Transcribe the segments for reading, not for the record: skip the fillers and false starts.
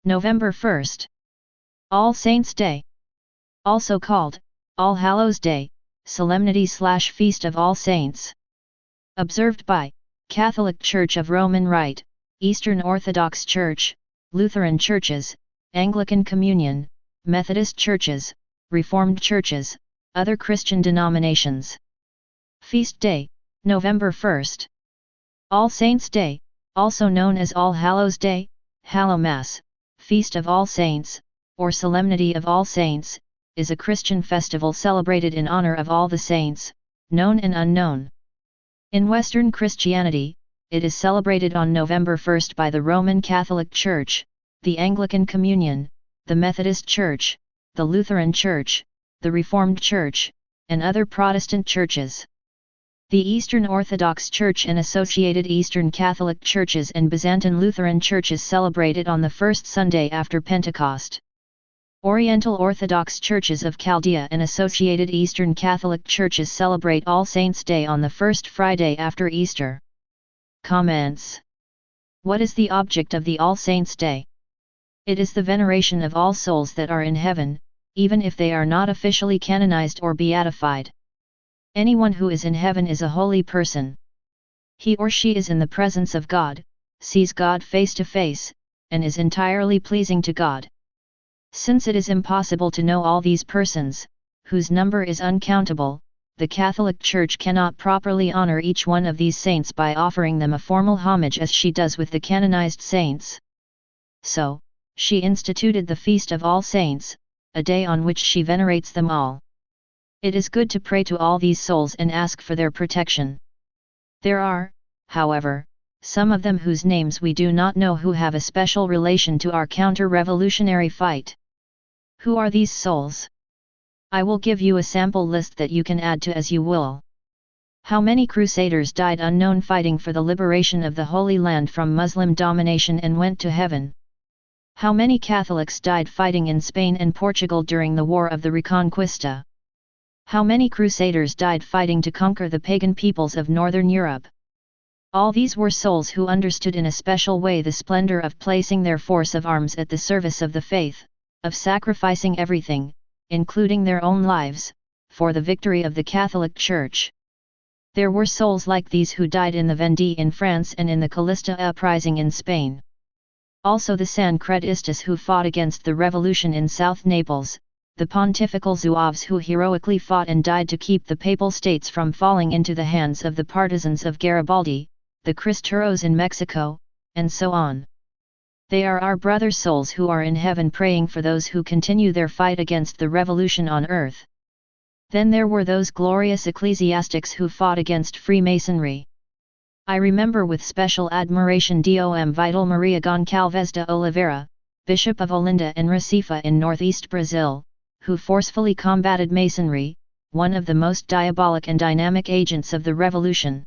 November 1st. All Saints' Day. Also called, All Hallows' Day, Solemnity/Feast of All Saints. Observed by, Catholic Church of Roman Rite, Eastern Orthodox Church, Lutheran Churches, Anglican Communion, Methodist Churches, Reformed Churches, other Christian denominations. Feast Day, November 1st. All Saints' Day, also known as All Hallows' Day, Hallowmass, Feast of All Saints, or Solemnity of All Saints, is a Christian festival celebrated in honor of all the saints, known and unknown. In Western Christianity, it is celebrated on November 1st by the Roman Catholic Church, the Anglican Communion, the Methodist Church, the Lutheran Church, the Reformed Church, and other Protestant churches. The Eastern Orthodox Church and associated Eastern Catholic Churches and Byzantine Lutheran Churches celebrate it on the first Sunday after Pentecost. Oriental Orthodox Churches of Chaldea and associated Eastern Catholic Churches celebrate All Saints' Day on the first Friday after Easter. Comments. What is the object of the All Saints' Day? It is the veneration of all souls that are in heaven, even if they are not officially canonized or beatified. Anyone who is in heaven is a holy person. He or she is in the presence of God, sees God face to face, and is entirely pleasing to God. Since it is impossible to know all these persons, whose number is uncountable, the Catholic Church cannot properly honor each one of these saints by offering them a formal homage as she does with the canonized saints. So, she instituted the Feast of All Saints, a day on which she venerates them all. It is good to pray to all these souls and ask for their protection. There are, however, some of them whose names we do not know who have a special relation to our counter-revolutionary fight. Who are these souls? I will give you a sample list that you can add to as you will. How many crusaders died unknown fighting for the liberation of the Holy Land from Muslim domination and went to heaven? How many Catholics died fighting in Spain and Portugal during the War of the Reconquista? How many crusaders died fighting to conquer the pagan peoples of Northern Europe? All these were souls who understood in a special way the splendor of placing their force of arms at the service of the faith, of sacrificing everything, including their own lives, for the victory of the Catholic Church. There were souls like these who died in the Vendée in France and in the Calista uprising in Spain. Also the Sancredistas who fought against the revolution in South Naples, the Pontifical Zouaves who heroically fought and died to keep the Papal States from falling into the hands of the partisans of Garibaldi, the Cristeros in Mexico, and so on. They are our brother souls who are in heaven praying for those who continue their fight against the revolution on earth. Then there were those glorious ecclesiastics who fought against Freemasonry. I remember with special admiration Dom Vital Maria Goncalves de Oliveira, Bishop of Olinda and Recife in northeast Brazil, who forcefully combated Masonry, one of the most diabolic and dynamic agents of the revolution.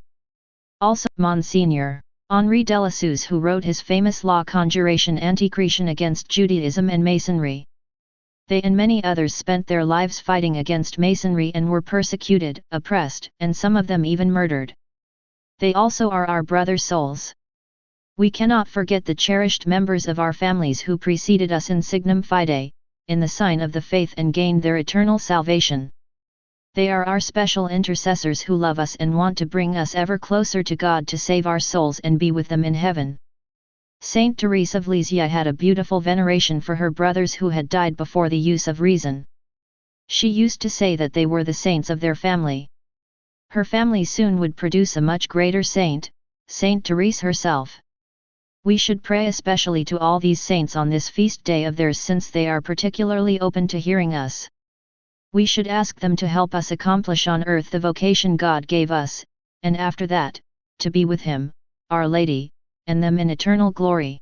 Also, Monsignor Henri Delaceux who wrote his famous law Conjuration Anticretion against Judaism and Masonry. They and many others spent their lives fighting against Masonry and were persecuted, oppressed, and some of them even murdered. They also are our brother souls. We cannot forget the cherished members of our families who preceded us in signum fide, in the sign of the faith and gained their eternal salvation. They are our special intercessors who love us and want to bring us ever closer to God to save our souls and be with them in heaven. Saint Therese of Lisieux had a beautiful veneration for her brothers who had died before the use of reason. She used to say that they were the saints of their family. Her family soon would produce a much greater saint, Saint Therese herself. We should pray especially to all these saints on this feast day of theirs since they are particularly open to hearing us. We should ask them to help us accomplish on earth the vocation God gave us, and after that, to be with Him, Our Lady, and them in eternal glory.